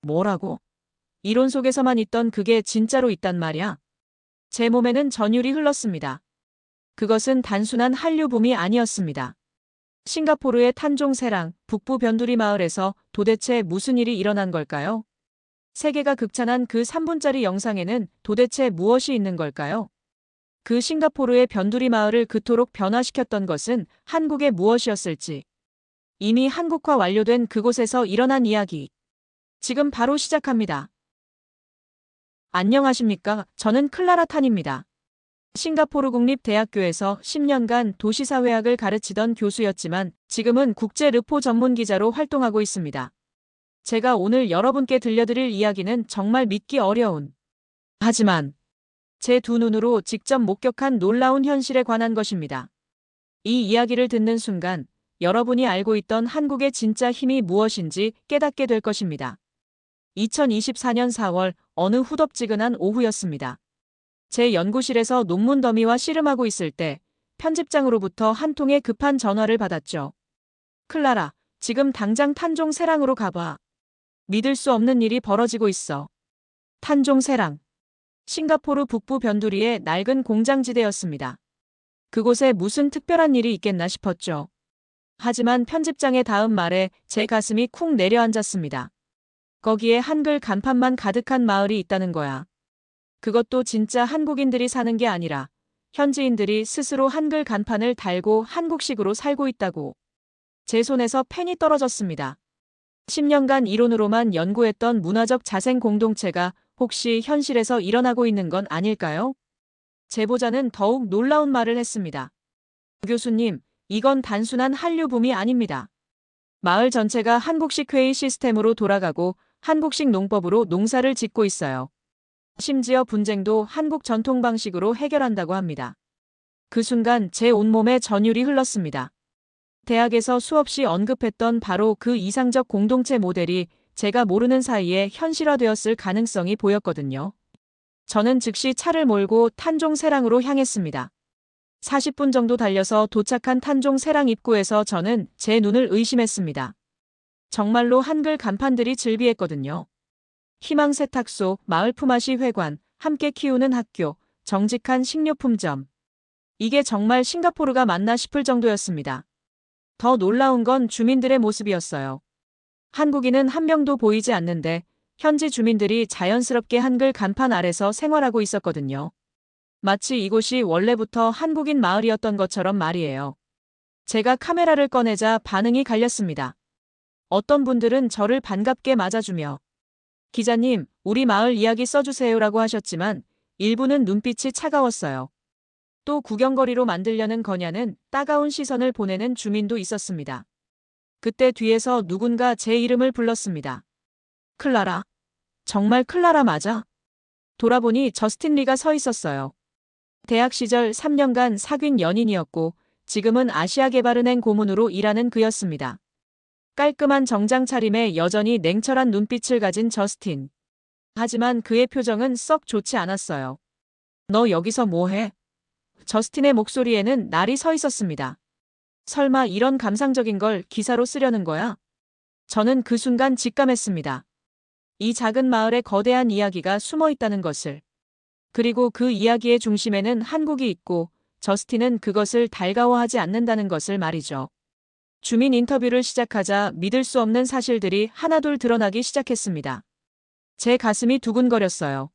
뭐라고? 이론 속에서만 있던 그게 진짜로 있단 말이야? 제 몸에는 전율이 흘렀습니다. 그것은 단순한 한류붐이 아니었습니다. 싱가포르의 탄종세랑 북부 변두리 마을에서 도대체 무슨 일이 일어난 걸까요? 세계가 극찬한 그 3분짜리 영상에는 도대체 무엇이 있는 걸까요? 그 싱가포르의 변두리 마을을 그토록 변화시켰던 것은 한국의 무엇이었을지. 이미 한국화 완료된 그곳에서 일어난 이야기. 지금 바로 시작합니다. 안녕하십니까? 저는 클라라 탄입니다. 싱가포르 국립대학교에서 10년간 도시사회학을 가르치던 교수였지만 지금은 국제 르포 전문 기자로 활동하고 있습니다. 제가 오늘 여러분께 들려드릴 이야기는 정말 믿기 어려운, 하지만 제 두 눈으로 직접 목격한 놀라운 현실에 관한 것입니다. 이 이야기를 듣는 순간 여러분이 알고 있던 한국의 진짜 힘이 무엇인지 깨닫게 될 것입니다. 2024년 4월 어느 후덥지근한 오후였습니다. 제 연구실에서 논문 더미와 씨름하고 있을 때 편집장으로부터 한 통의 급한 전화를 받았죠. 클라라, 지금 당장 탄종세랑으로 가봐. 믿을 수 없는 일이 벌어지고 있어. 탄종세랑. 싱가포르 북부 변두리의 낡은 공장지대였습니다. 그곳에 무슨 특별한 일이 있겠나 싶었죠. 하지만 편집장의 다음 말에 제 가슴이 쿵 내려앉았습니다. 거기에 한글 간판만 가득한 마을이 있다는 거야. 그것도 진짜 한국인들이 사는 게 아니라 현지인들이 스스로 한글 간판을 달고 한국식으로 살고 있다고. 제 손에서 펜이 떨어졌습니다. 10년간 이론으로만 연구했던 문화적 자생 공동체가 혹시 현실에서 일어나고 있는 건 아닐까요? 제보자는 더욱 놀라운 말을 했습니다. 교수님, 이건 단순한 한류붐이 아닙니다. 마을 전체가 한국식 회의 시스템으로 돌아가고 한국식 농법으로 농사를 짓고 있어요. 심지어 분쟁도 한국 전통 방식으로 해결한다고 합니다. 그 순간 제 온몸에 전율이 흘렀습니다. 대학에서 수없이 언급했던 바로 그 이상적 공동체 모델이 제가 모르는 사이에 현실화되었을 가능성이 보였거든요. 저는 즉시 차를 몰고 탄종세랑으로 향했습니다. 40분 정도 달려서 도착한 탄종세랑 입구에서 저는 제 눈을 의심했습니다. 정말로 한글 간판들이 즐비했거든요. 희망 세탁소, 마을 품앗이 회관, 함께 키우는 학교, 정직한 식료품점. 이게 정말 싱가포르가 맞나 싶을 정도였습니다. 더 놀라운 건 주민들의 모습이었어요. 한국인은 한 명도 보이지 않는데 현지 주민들이 자연스럽게 한글 간판 아래서 생활하고 있었거든요. 마치 이곳이 원래부터 한국인 마을이었던 것처럼 말이에요. 제가 카메라를 꺼내자 반응이 갈렸습니다. 어떤 분들은 저를 반갑게 맞아주며 기자님, 우리 마을 이야기 써주세요라고 하셨지만 일부는 눈빛이 차가웠어요. 또 구경거리로 만들려는 거냐는 따가운 시선을 보내는 주민도 있었습니다. 그때 뒤에서 누군가 제 이름을 불렀습니다. 클라라. 정말 클라라 맞아? 돌아보니 저스틴 리가 서 있었어요. 대학 시절 3년간 사귄 연인이었고 지금은 아시아개발은행 고문으로 일하는 그였습니다. 깔끔한 정장 차림에 여전히 냉철한 눈빛을 가진 저스틴. 하지만 그의 표정은 썩 좋지 않았어요. 너 여기서 뭐해? 저스틴의 목소리에는 날이 서 있었습니다. 설마 이런 감상적인 걸 기사로 쓰려는 거야? 저는 그 순간 직감했습니다. 이 작은 마을에 거대한 이야기가 숨어 있다는 것을. 그리고 그 이야기의 중심에는 한국이 있고 저스틴은 그것을 달가워하지 않는다는 것을 말이죠. 주민 인터뷰를 시작하자 믿을 수 없는 사실들이 하나둘 드러나기 시작했습니다. 제 가슴이 두근거렸어요.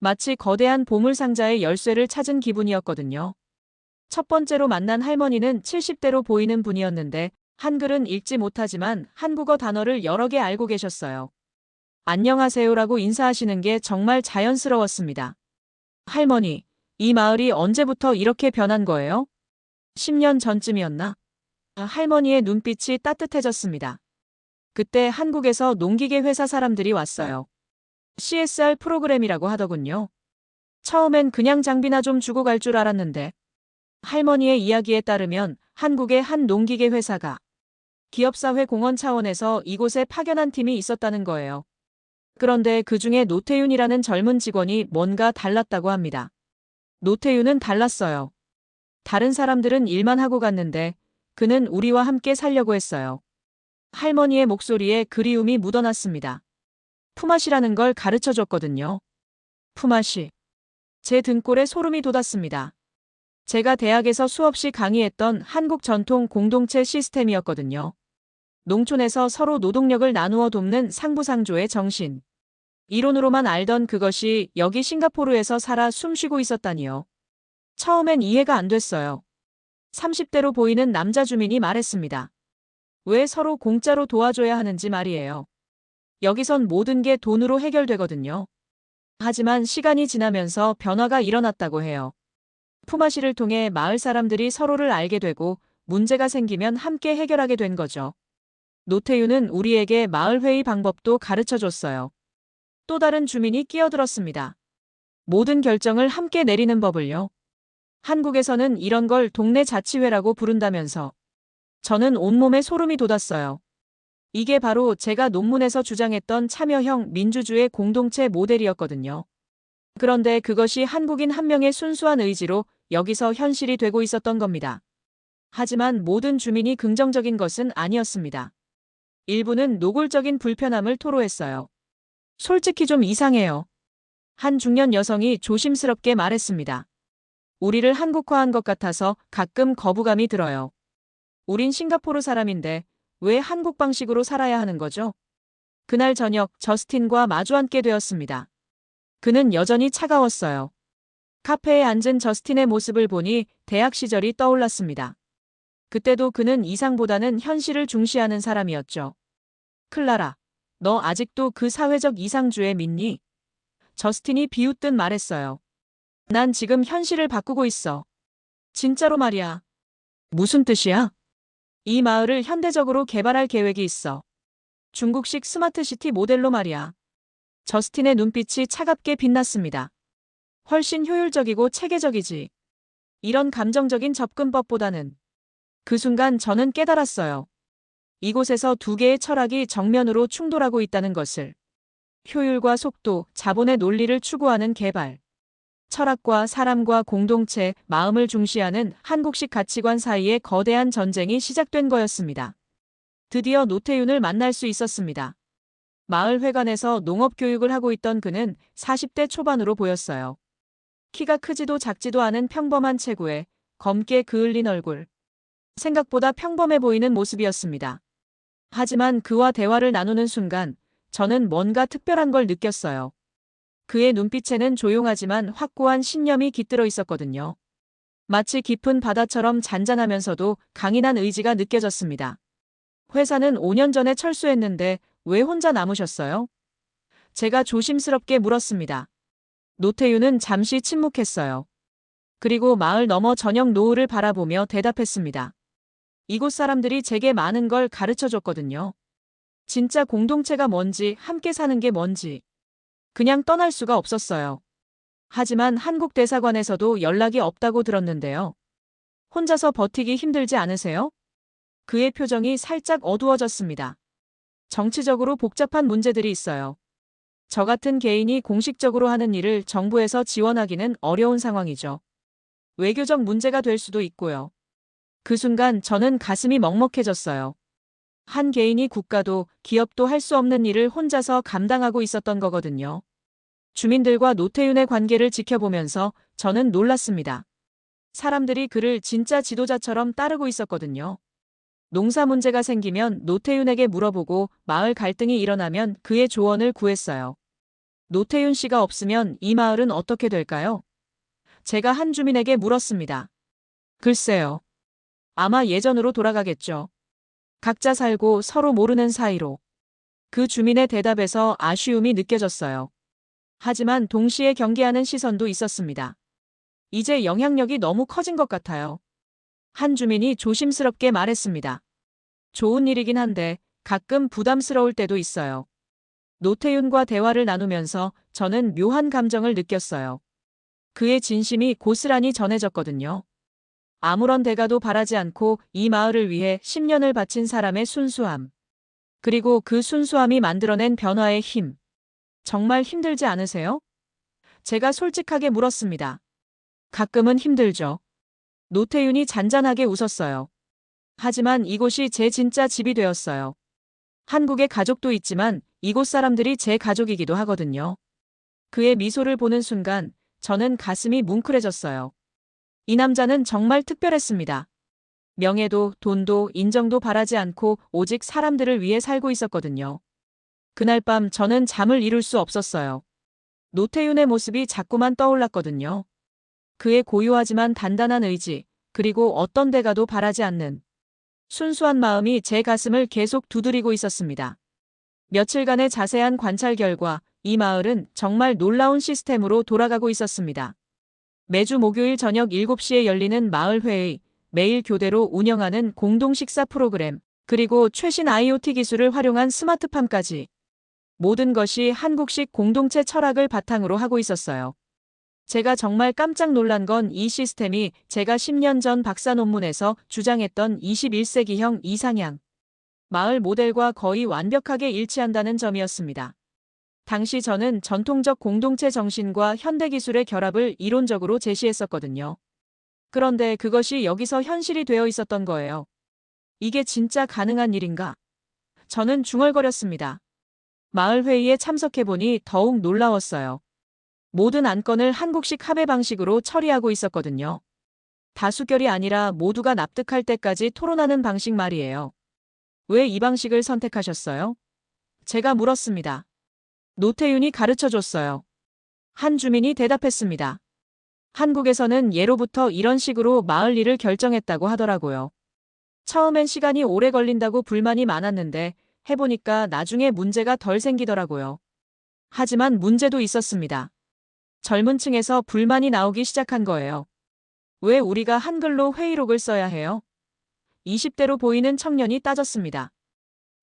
마치 거대한 보물상자의 열쇠를 찾은 기분이었거든요. 첫 번째로 만난 할머니는 70대로 보이는 분이었는데 한글은 읽지 못하지만 한국어 단어를 여러 개 알고 계셨어요. 안녕하세요라고 인사하시는 게 정말 자연스러웠습니다. 할머니, 이 마을이 언제부터 이렇게 변한 거예요? 10년 전쯤이었나? 할머니의 눈빛이 따뜻해졌습니다. 그때 한국에서 농기계 회사 사람들이 왔어요. CSR 프로그램이라고 하더군요. 처음엔 그냥 장비나 좀 주고 갈 줄 알았는데 할머니의 이야기에 따르면 한국의 한 농기계 회사가 기업사회 공헌 차원에서 이곳에 파견한 팀이 있었다는 거예요. 그런데 그중에 노태윤이라는 젊은 직원이 뭔가 달랐다고 합니다. 노태윤은 달랐어요. 다른 사람들은 일만 하고 갔는데 그는 우리와 함께 살려고 했어요. 할머니의 목소리에 그리움이 묻어났습니다. 품앗이라는 걸 가르쳐 줬거든요. 품앗이. 제 등골에 소름이 돋았습니다. 제가 대학에서 수없이 강의했던 한국 전통 공동체 시스템이었거든요. 농촌에서 서로 노동력을 나누어 돕는 상부상조의 정신. 이론으로만 알던 그것이 여기 싱가포르에서 살아 숨쉬고 있었다니요. 처음엔 이해가 안 됐어요. 30대로 보이는 남자 주민이 말했습니다. 왜 서로 공짜로 도와줘야 하는지 말이에요. 여기선 모든 게 돈으로 해결되거든요. 하지만 시간이 지나면서 변화가 일어났다고 해요. 품앗이를 통해 마을 사람들이 서로를 알게 되고 문제가 생기면 함께 해결하게 된 거죠. 노태유는 우리에게 마을회의 방법도 가르쳐 줬어요. 또 다른 주민이 끼어들었습니다. 모든 결정을 함께 내리는 법을요. 한국에서는 이런 걸 동네 자치회라고 부른다면서. 저는 온몸에 소름이 돋았어요. 이게 바로 제가 논문에서 주장했던 참여형 민주주의 공동체 모델이었거든요. 그런데 그것이 한국인 한 명의 순수한 의지로 여기서 현실이 되고 있었던 겁니다. 하지만 모든 주민이 긍정적인 것은 아니었습니다. 일부는 노골적인 불편함을 토로했어요. 솔직히 좀 이상해요. 한 중년 여성이 조심스럽게 말했습니다. 우리를 한국화한 것 같아서 가끔 거부감이 들어요. 우린 싱가포르 사람인데 왜 한국 방식으로 살아야 하는 거죠? 그날 저녁 저스틴과 마주 앉게 되었습니다. 그는 여전히 차가웠어요. 카페에 앉은 저스틴의 모습을 보니 대학 시절이 떠올랐습니다. 그때도 그는 이상보다는 현실을 중시하는 사람이었죠. 클라라, 너 아직도 그 사회적 이상주에 믿니? 저스틴이 비웃듯 말했어요. 난 지금 현실을 바꾸고 있어. 진짜로 말이야. 무슨 뜻이야? 이 마을을 현대적으로 개발할 계획이 있어. 중국식 스마트시티 모델로 말이야. 저스틴의 눈빛이 차갑게 빛났습니다. 훨씬 효율적이고 체계적이지. 이런 감정적인 접근법보다는. 그 순간 저는 깨달았어요. 이곳에서 두 개의 철학이 정면으로 충돌하고 있다는 것을. 효율과 속도, 자본의 논리를 추구하는 개발. 철학과 사람과 공동체, 마음을 중시하는 한국식 가치관 사이의 거대한 전쟁이 시작된 거였습니다. 드디어 노태윤을 만날 수 있었습니다. 마을 회관에서 농업 교육을 하고 있던 그는 40대 초반으로 보였어요. 키가 크지도 작지도 않은 평범한 체구에 검게 그을린 얼굴. 생각보다 평범해 보이는 모습이었습니다. 하지만 그와 대화를 나누는 순간 저는 뭔가 특별한 걸 느꼈어요. 그의 눈빛에는 조용하지만 확고한 신념이 깃들어 있었거든요. 마치 깊은 바다처럼 잔잔하면서도 강인한 의지가 느껴졌습니다. 회사는 5년 전에 철수했는데 왜 혼자 남으셨어요? 제가 조심스럽게 물었습니다. 노태유는 잠시 침묵했어요. 그리고 마을 너머 저녁 노을을 바라보며 대답했습니다. 이곳 사람들이 제게 많은 걸 가르쳐 줬거든요. 진짜 공동체가 뭔지, 함께 사는 게 뭔지. 그냥 떠날 수가 없었어요. 하지만 한국 대사관에서도 연락이 없다고 들었는데요. 혼자서 버티기 힘들지 않으세요? 그의 표정이 살짝 어두워졌습니다. 정치적으로 복잡한 문제들이 있어요. 저 같은 개인이 공식적으로 하는 일을 정부에서 지원하기는 어려운 상황이죠. 외교적 문제가 될 수도 있고요. 그 순간 저는 가슴이 먹먹해졌어요. 한 개인이 국가도 기업도 할 수 없는 일을 혼자서 감당하고 있었던 거거든요. 주민들과 노태윤의 관계를 지켜보면서 저는 놀랐습니다. 사람들이 그를 진짜 지도자처럼 따르고 있었거든요. 농사 문제가 생기면 노태윤에게 물어보고 마을 갈등이 일어나면 그의 조언을 구했어요. 노태윤 씨가 없으면 이 마을은 어떻게 될까요? 제가 한 주민에게 물었습니다. 글쎄요. 아마 예전으로 돌아가겠죠. 각자 살고 서로 모르는 사이로. 그 주민의 대답에서 아쉬움이 느껴졌어요. 하지만 동시에 경계하는 시선도 있었습니다. 이제 영향력이 너무 커진 것 같아요. 한 주민이 조심스럽게 말했습니다. 좋은 일이긴 한데 가끔 부담스러울 때도 있어요. 노태윤과 대화를 나누면서 저는 묘한 감정을 느꼈어요. 그의 진심이 고스란히 전해졌거든요. 아무런 대가도 바라지 않고 이 마을을 위해 10년을 바친 사람의 순수함. 그리고 그 순수함이 만들어낸 변화의 힘. 정말 힘들지 않으세요? 제가 솔직하게 물었습니다. 가끔은 힘들죠. 노태윤이 잔잔하게 웃었어요. 하지만 이곳이 제 진짜 집이 되었어요. 한국에 가족도 있지만 이곳 사람들이 제 가족이기도 하거든요. 그의 미소를 보는 순간 저는 가슴이 뭉클해졌어요. 이 남자는 정말 특별했습니다. 명예도, 돈도, 인정도 바라지 않고 오직 사람들을 위해 살고 있었거든요. 그날 밤 저는 잠을 이룰 수 없었어요. 노태윤의 모습이 자꾸만 떠올랐거든요. 그의 고요하지만 단단한 의지, 그리고 어떤 데 가도 바라지 않는 순수한 마음이 제 가슴을 계속 두드리고 있었습니다. 며칠간의 자세한 관찰 결과 이 마을은 정말 놀라운 시스템으로 돌아가고 있었습니다. 매주 목요일 저녁 7시에 열리는 마을회의, 매일 교대로 운영하는 공동 식사 프로그램, 그리고 최신 IoT 기술을 활용한 스마트팜까지 모든 것이 한국식 공동체 철학을 바탕으로 하고 있었어요. 제가 정말 깜짝 놀란 건 이 시스템이 제가 10년 전 박사 논문에서 주장했던 21세기형 이상향 마을 모델과 거의 완벽하게 일치한다는 점이었습니다. 당시 저는 전통적 공동체 정신과 현대 기술의 결합을 이론적으로 제시했었거든요. 그런데 그것이 여기서 현실이 되어 있었던 거예요. 이게 진짜 가능한 일인가? 저는 중얼거렸습니다. 마을 회의에 참석해보니 더욱 놀라웠어요. 모든 안건을 한국식 합의 방식으로 처리하고 있었거든요. 다수결이 아니라 모두가 납득할 때까지 토론하는 방식 말이에요. 왜 이 방식을 선택하셨어요? 제가 물었습니다. 노태윤이 가르쳐줬어요. 한 주민이 대답했습니다. 한국에서는 예로부터 이런 식으로 마을 일을 결정했다고 하더라고요. 처음엔 시간이 오래 걸린다고 불만이 많았는데 해보니까 나중에 문제가 덜 생기더라고요. 하지만 문제도 있었습니다. 젊은 층에서 불만이 나오기 시작한 거예요. 왜 우리가 한글로 회의록을 써야 해요? 20대로 보이는 청년이 따졌습니다.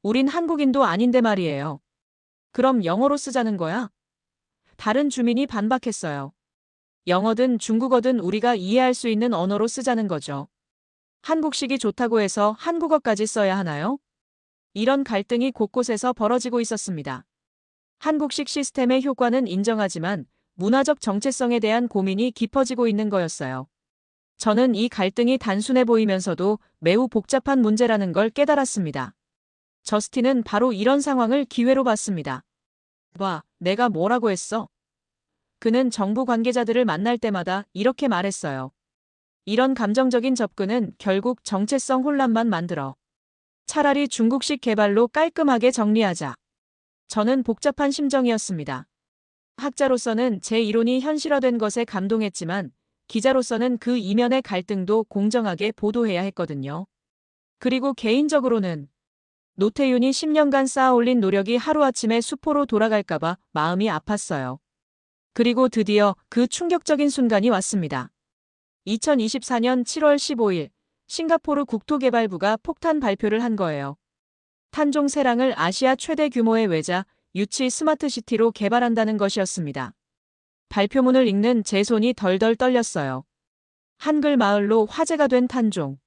우린 한국인도 아닌데 말이에요. 그럼 영어로 쓰자는 거야? 다른 주민이 반박했어요. 영어든 중국어든 우리가 이해할 수 있는 언어로 쓰자는 거죠. 한국식이 좋다고 해서 한국어까지 써야 하나요? 이런 갈등이 곳곳에서 벌어지고 있었습니다. 한국식 시스템의 효과는 인정하지만 문화적 정체성에 대한 고민이 깊어지고 있는 거였어요. 저는 이 갈등이 단순해 보이면서도 매우 복잡한 문제라는 걸 깨달았습니다. 저스틴은 바로 이런 상황을 기회로 봤습니다. 봐, 내가 뭐라고 했어? 그는 정부 관계자들을 만날 때마다 이렇게 말했어요. 이런 감정적인 접근은 결국 정체성 혼란만 만들어. 차라리 중국식 개발로 깔끔하게 정리하자. 저는 복잡한 심정이었습니다. 학자로서는 제 이론이 현실화된 것에 감동했지만 기자로서는 그 이면의 갈등도 공정하게 보도해야 했거든요. 그리고 개인적으로는 노태윤이 10년간 쌓아올린 노력이 하루아침에 수포로 돌아갈까봐 마음이 아팠어요. 그리고 드디어 그 충격적인 순간이 왔습니다. 2024년 7월 15일 싱가포르 국토개발부가 폭탄 발표를 한 거예요. 탄종 세랑을 아시아 최대 규모의 외자, 유치 스마트시티로 개발한다는 것이었습니다. 발표문을 읽는 제 손이 덜덜 떨렸어요. 한글 마을로 화제가 된 탄종.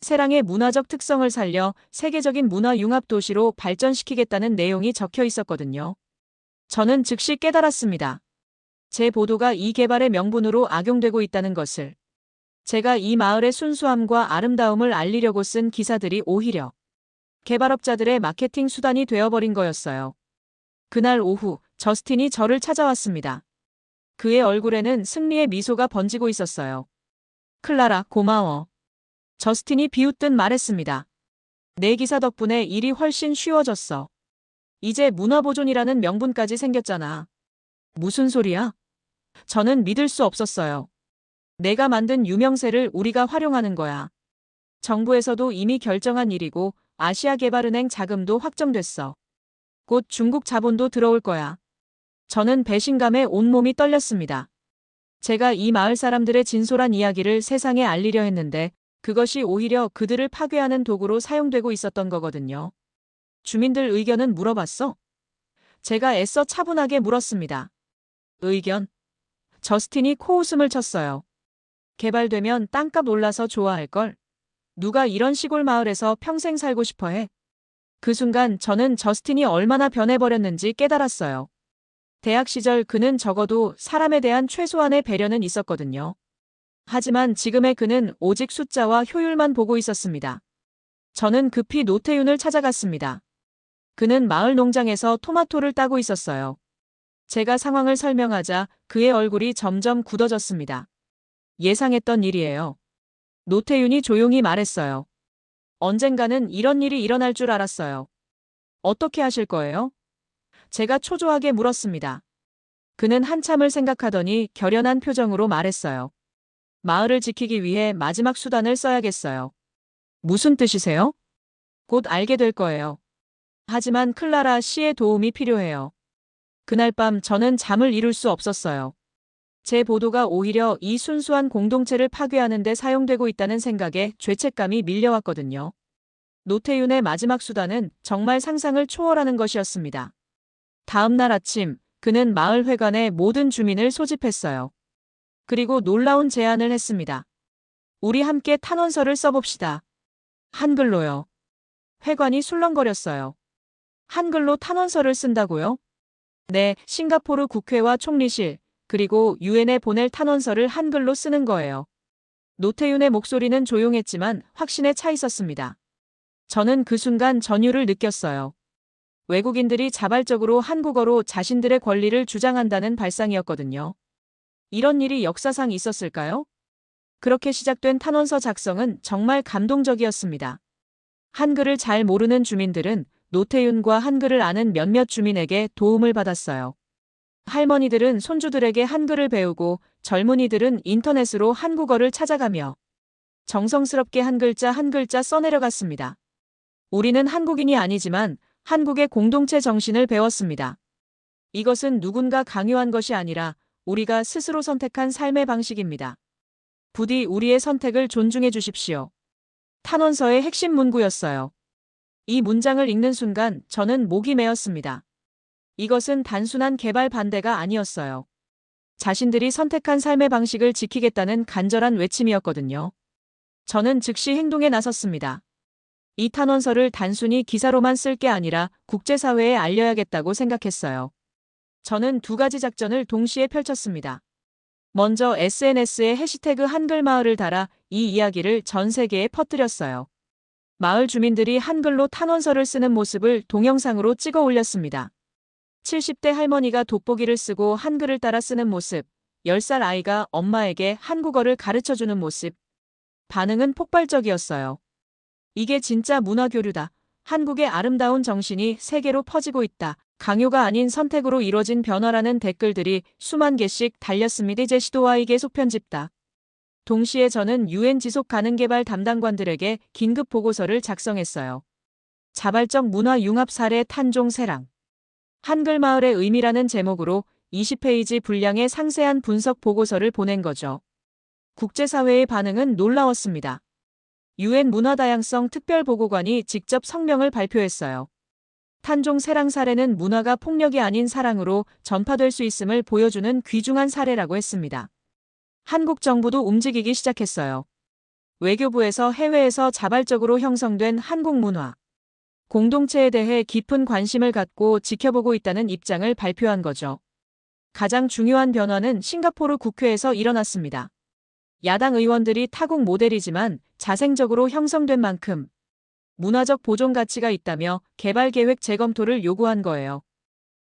세랑의 문화적 특성을 살려 세계적인 문화 융합 도시로 발전시키겠다는 내용이 적혀 있었거든요. 저는 즉시 깨달았습니다. 제 보도가 이 개발의 명분으로 악용되고 있다는 것을. 제가 이 마을의 순수함과 아름다움을 알리려고 쓴 기사들이 오히려 개발업자들의 마케팅 수단이 되어버린 거였어요. 그날 오후 저스틴이 저를 찾아왔습니다. 그의 얼굴에는 승리의 미소가 번지고 있었어요. 클라라, 고마워. 저스틴이 비웃듯 말했습니다. 내 기사 덕분에 일이 훨씬 쉬워졌어. 이제 문화보존이라는 명분까지 생겼잖아. 무슨 소리야? 저는 믿을 수 없었어요. 내가 만든 유명세를 우리가 활용하는 거야. 정부에서도 이미 결정한 일이고 아시아개발은행 자금도 확정됐어. 곧 중국 자본도 들어올 거야. 저는 배신감에 온몸이 떨렸습니다. 제가 이 마을 사람들의 진솔한 이야기를 세상에 알리려 했는데 그것이 오히려 그들을 파괴하는 도구로 사용되고 있었던 거거든요. 주민들 의견은 물어봤어? 제가 애써 차분하게 물었습니다. 의견? 저스틴이 코웃음을 쳤어요. 개발되면 땅값 올라서 좋아할걸? 누가 이런 시골 마을에서 평생 살고 싶어 해? 그 순간 저는 저스틴이 얼마나 변해버렸는지 깨달았어요. 대학 시절 그는 적어도 사람에 대한 최소한의 배려는 있었거든요. 하지만 지금의 그는 오직 숫자와 효율만 보고 있었습니다. 저는 급히 노태윤을 찾아갔습니다. 그는 마을 농장에서 토마토를 따고 있었어요. 제가 상황을 설명하자 그의 얼굴이 점점 굳어졌습니다. 예상했던 일이에요. 노태윤이 조용히 말했어요. 언젠가는 이런 일이 일어날 줄 알았어요. 어떻게 하실 거예요? 제가 초조하게 물었습니다. 그는 한참을 생각하더니 결연한 표정으로 말했어요. 마을을 지키기 위해 마지막 수단을 써야겠어요. 무슨 뜻이세요? 곧 알게 될 거예요. 하지만 클라라 씨의 도움이 필요해요. 그날 밤 저는 잠을 이룰 수 없었어요. 제 보도가 오히려 이 순수한 공동체를 파괴하는 데 사용되고 있다는 생각에 죄책감이 밀려왔거든요. 노태윤의 마지막 수단은 정말 상상을 초월하는 것이었습니다. 다음 날 아침, 그는 마을 회관에 모든 주민을 소집했어요. 그리고 놀라운 제안을 했습니다. 우리 함께 탄원서를 써봅시다. 한글로요. 회관이 술렁거렸어요. 한글로 탄원서를 쓴다고요? 네, 싱가포르 국회와 총리실, 그리고 유엔에 보낼 탄원서를 한글로 쓰는 거예요. 노태윤의 목소리는 조용했지만 확신에 차 있었습니다. 저는 그 순간 전율을 느꼈어요. 외국인들이 자발적으로 한국어로 자신들의 권리를 주장한다는 발상이었거든요. 이런 일이 역사상 있었을까요? 그렇게 시작된 탄원서 작성은 정말 감동적이었습니다. 한글을 잘 모르는 주민들은 노태윤과 한글을 아는 몇몇 주민에게 도움을 받았어요. 할머니들은 손주들에게 한글을 배우고 젊은이들은 인터넷으로 한국어를 찾아가며 정성스럽게 한 글자 한 글자 써내려갔습니다. 우리는 한국인이 아니지만 한국의 공동체 정신을 배웠습니다. 이것은 누군가 강요한 것이 아니라 우리가 스스로 선택한 삶의 방식입니다. 부디 우리의 선택을 존중해 주십시오. 탄원서의 핵심 문구였어요. 이 문장을 읽는 순간 저는 목이 메었습니다. 이것은 단순한 개발 반대가 아니었어요. 자신들이 선택한 삶의 방식을 지키겠다는 간절한 외침이었거든요. 저는 즉시 행동에 나섰습니다. 이 탄원서를 단순히 기사로만 쓸 게 아니라 국제사회에 알려야겠다고 생각했어요. 저는 두 가지 작전을 동시에 펼쳤습니다. 먼저 SNS에 해시태그 한글마을을 달아 이 이야기를 전 세계에 퍼뜨렸어요. 마을 주민들이 한글로 탄원서를 쓰는 모습을 동영상으로 찍어 올렸습니다. 70대 할머니가 돋보기를 쓰고 한글을 따라 쓰는 모습, 10살 아이가 엄마에게 한국어를 가르쳐주는 모습. 반응은 폭발적이었어요. 이게 진짜 문화교류다. 한국의 아름다운 정신이 세계로 퍼지고 있다. 강요가 아닌 선택으로 이뤄진 변화라는 댓글들이 수만 개씩 달렸습니다. 제 시도와 이게 속편집다. 동시에 저는 유엔 지속 가능 개발 담당관들에게 긴급 보고서를 작성했어요. 자발적 문화 융합 사례 탄종 세랑. 한글 마을의 의미라는 제목으로 20페이지 분량의 상세한 분석 보고서를 보낸 거죠. 국제사회의 반응은 놀라웠습니다. 유엔 문화다양성 특별보고관이 직접 성명을 발표했어요. 탄종 세랑 사례는 문화가 폭력이 아닌 사랑으로 전파될 수 있음을 보여주는 귀중한 사례라고 했습니다. 한국 정부도 움직이기 시작했어요. 외교부에서 해외에서 자발적으로 형성된 한국 문화 공동체에 대해 깊은 관심을 갖고 지켜보고 있다는 입장을 발표한 거죠. 가장 중요한 변화는 싱가포르 국회에서 일어났습니다. 야당 의원들이 타국 모델이지만 자생적으로 형성된 만큼 문화적 보존 가치가 있다며 개발 계획 재검토를 요구한 거예요.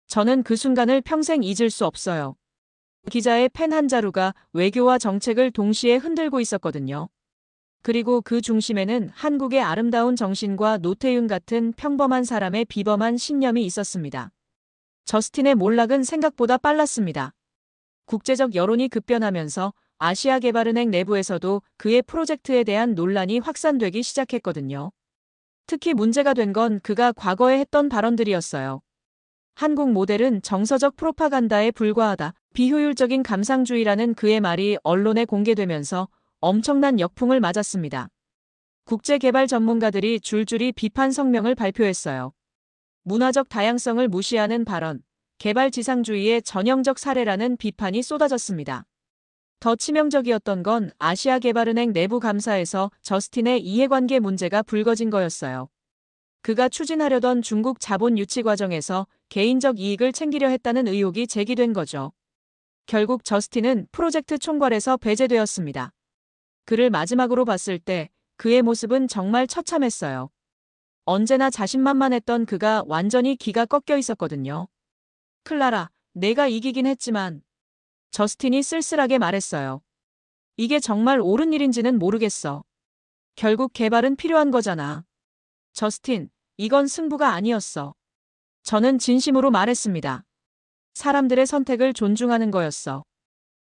저는 그 순간을 평생 잊을 수 없어요. 기자의 펜 한 자루가 외교와 정책을 동시에 흔들고 있었거든요. 그리고 그 중심에는 한국의 아름다운 정신과 노태윤 같은 평범한 사람의 비범한 신념이 있었습니다. 저스틴의 몰락은 생각보다 빨랐습니다. 국제적 여론이 급변하면서 아시아개발은행 내부에서도 그의 프로젝트에 대한 논란이 확산되기 시작했거든요. 특히 문제가 된 건 그가 과거에 했던 발언들이었어요. 한국 모델은 정서적 프로파간다에 불과하다. 비효율적인 감상주의라는 그의 말이 언론에 공개되면서 엄청난 역풍을 맞았습니다. 국제개발 전문가들이 줄줄이 비판 성명을 발표했어요. 문화적 다양성을 무시하는 발언, 개발지상주의의 전형적 사례라는 비판이 쏟아졌습니다. 더 치명적이었던 건 아시아개발은행 내부 감사에서 저스틴의 이해관계 문제가 불거진 거였어요. 그가 추진하려던 중국 자본 유치 과정에서 개인적 이익을 챙기려 했다는 의혹이 제기된 거죠. 결국 저스틴은 프로젝트 총괄에서 배제되었습니다. 그를 마지막으로 봤을 때 그의 모습은 정말 처참했어요. 언제나 자신만만했던 그가 완전히 기가 꺾여 있었거든요. 클라라, 내가 이기긴 했지만 저스틴이 쓸쓸하게 말했어요. 이게 정말 옳은 일인지는 모르겠어. 결국 개발은 필요한 거잖아. 저스틴, 이건 승부가 아니었어. 저는 진심으로 말했습니다. 사람들의 선택을 존중하는 거였어.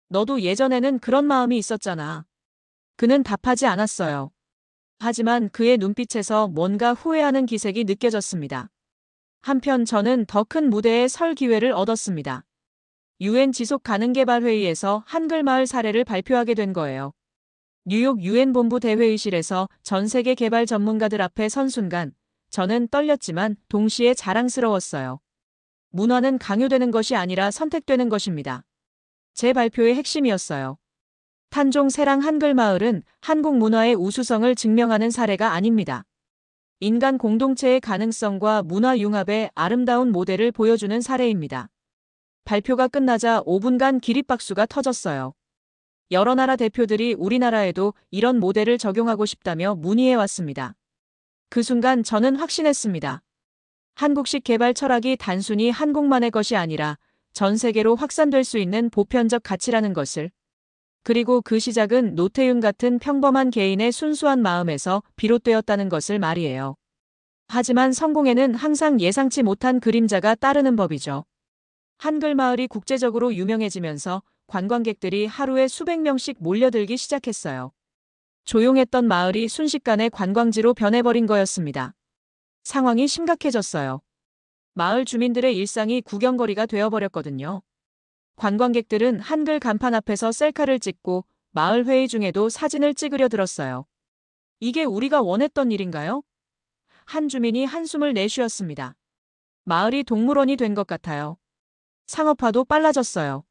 너도 예전에는 그런 마음이 있었잖아. 그는 답하지 않았어요. 하지만 그의 눈빛에서 뭔가 후회하는 기색이 느껴졌습니다. 한편 저는 더 큰 무대에 설 기회를 얻었습니다. UN 지속가능개발회의에서 한글마을 사례를 발표하게 된 거예요. 뉴욕 UN 본부 대회의실에서 전 세계 개발 전문가들 앞에 선 순간 저는 떨렸지만 동시에 자랑스러웠어요. 문화는 강요되는 것이 아니라 선택되는 것입니다. 제 발표의 핵심이었어요. 탄종세랑 한글마을은 한국 문화의 우수성을 증명하는 사례가 아닙니다. 인간 공동체의 가능성과 문화 융합의 아름다운 모델을 보여주는 사례입니다. 발표가 끝나자 5분간 기립박수가 터졌어요. 여러 나라 대표들이 우리나라에도 이런 모델을 적용하고 싶다며 문의해 왔습니다. 그 순간 저는 확신했습니다. 한국식 개발 철학이 단순히 한국만의 것이 아니라 전 세계로 확산될 수 있는 보편적 가치라는 것을. 그리고 그 시작은 노태윤 같은 평범한 개인의 순수한 마음에서 비롯되었다는 것을 말이에요. 하지만 성공에는 항상 예상치 못한 그림자가 따르는 법이죠. 한글마을이 국제적으로 유명해지면서 관광객들이 하루에 수백 명씩 몰려들기 시작했어요. 조용했던 마을이 순식간에 관광지로 변해버린 거였습니다. 상황이 심각해졌어요. 마을 주민들의 일상이 구경거리가 되어버렸거든요. 관광객들은 한글 간판 앞에서 셀카를 찍고 마을 회의 중에도 사진을 찍으려 들었어요. 이게 우리가 원했던 일인가요? 한 주민이 한숨을 내쉬었습니다. 마을이 동물원이 된 것 같아요. 상업화도 빨라졌어요.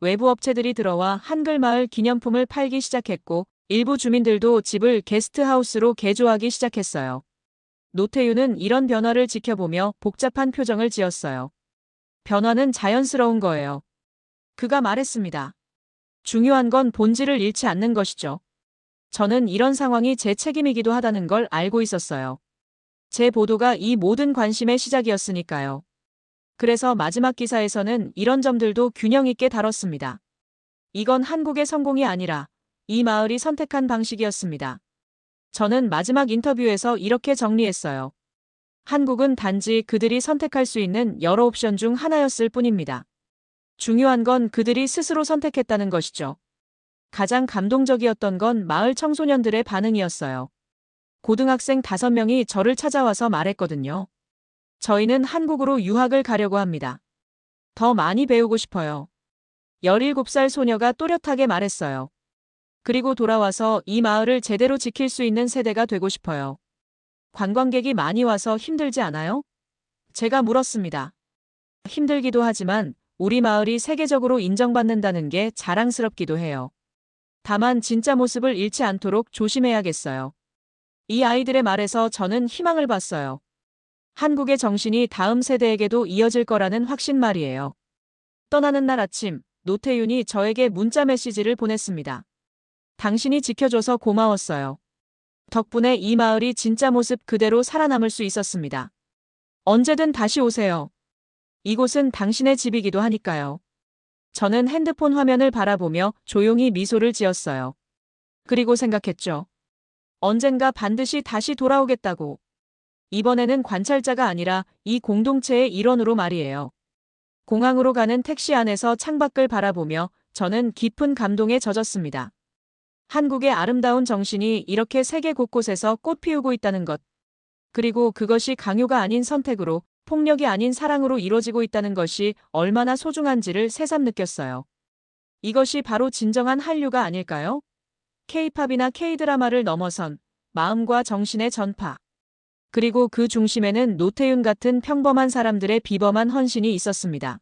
외부 업체들이 들어와 한글마을 기념품을 팔기 시작했고 일부 주민들도 집을 게스트하우스로 개조하기 시작했어요. 노태윤은 이런 변화를 지켜보며 복잡한 표정을 지었어요. 변화는 자연스러운 거예요. 그가 말했습니다. 중요한 건 본질을 잃지 않는 것이죠. 저는 이런 상황이 제 책임이기도 하다는 걸 알고 있었어요. 제 보도가 이 모든 관심의 시작이었으니까요. 그래서 마지막 기사에서는 이런 점들도 균형 있게 다뤘습니다. 이건 한국의 성공이 아니라 이 마을이 선택한 방식이었습니다. 저는 마지막 인터뷰에서 이렇게 정리했어요. 한국은 단지 그들이 선택할 수 있는 여러 옵션 중 하나였을 뿐입니다. 중요한 건 그들이 스스로 선택했다는 것이죠. 가장 감동적이었던 건 마을 청소년들의 반응이었어요. 고등학생 5명이 저를 찾아와서 말했거든요. 저희는 한국으로 유학을 가려고 합니다. 더 많이 배우고 싶어요. 17살 소녀가 또렷하게 말했어요. 그리고 돌아와서 이 마을을 제대로 지킬 수 있는 세대가 되고 싶어요. 관광객이 많이 와서 힘들지 않아요? 제가 물었습니다. 힘들기도 하지만 우리 마을이 세계적으로 인정받는다는 게 자랑스럽기도 해요. 다만 진짜 모습을 잃지 않도록 조심해야겠어요. 이 아이들의 말에서 저는 희망을 봤어요. 한국의 정신이 다음 세대에게도 이어질 거라는 확신 말이에요. 떠나는 날 아침, 노태윤이 저에게 문자 메시지를 보냈습니다. 당신이 지켜줘서 고마웠어요. 덕분에 이 마을이 진짜 모습 그대로 살아남을 수 있었습니다. 언제든 다시 오세요. 이곳은 당신의 집이기도 하니까요. 저는 핸드폰 화면을 바라보며 조용히 미소를 지었어요. 그리고 생각했죠. 언젠가 반드시 다시 돌아오겠다고. 이번에는 관찰자가 아니라 이 공동체의 일원으로 말이에요. 공항으로 가는 택시 안에서 창밖을 바라보며 저는 깊은 감동에 젖었습니다. 한국의 아름다운 정신이 이렇게 세계 곳곳에서 꽃 피우고 있다는 것. 그리고 그것이 강요가 아닌 선택으로, 폭력이 아닌 사랑으로 이루어지고 있다는 것이 얼마나 소중한지를 새삼 느꼈어요. 이것이 바로 진정한 한류가 아닐까요? K-팝이나 K-드라마를 넘어선 마음과 정신의 전파. 그리고 그 중심에는 노태윤 같은 평범한 사람들의 비범한 헌신이 있었습니다.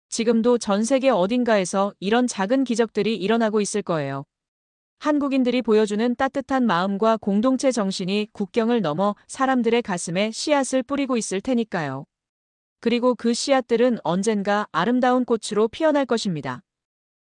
지금도 전 세계 어딘가에서 이런 작은 기적들이 일어나고 있을 거예요. 한국인들이 보여주는 따뜻한 마음과 공동체 정신이 국경을 넘어 사람들의 가슴에 씨앗을 뿌리고 있을 테니까요. 그리고 그 씨앗들은 언젠가 아름다운 꽃으로 피어날 것입니다.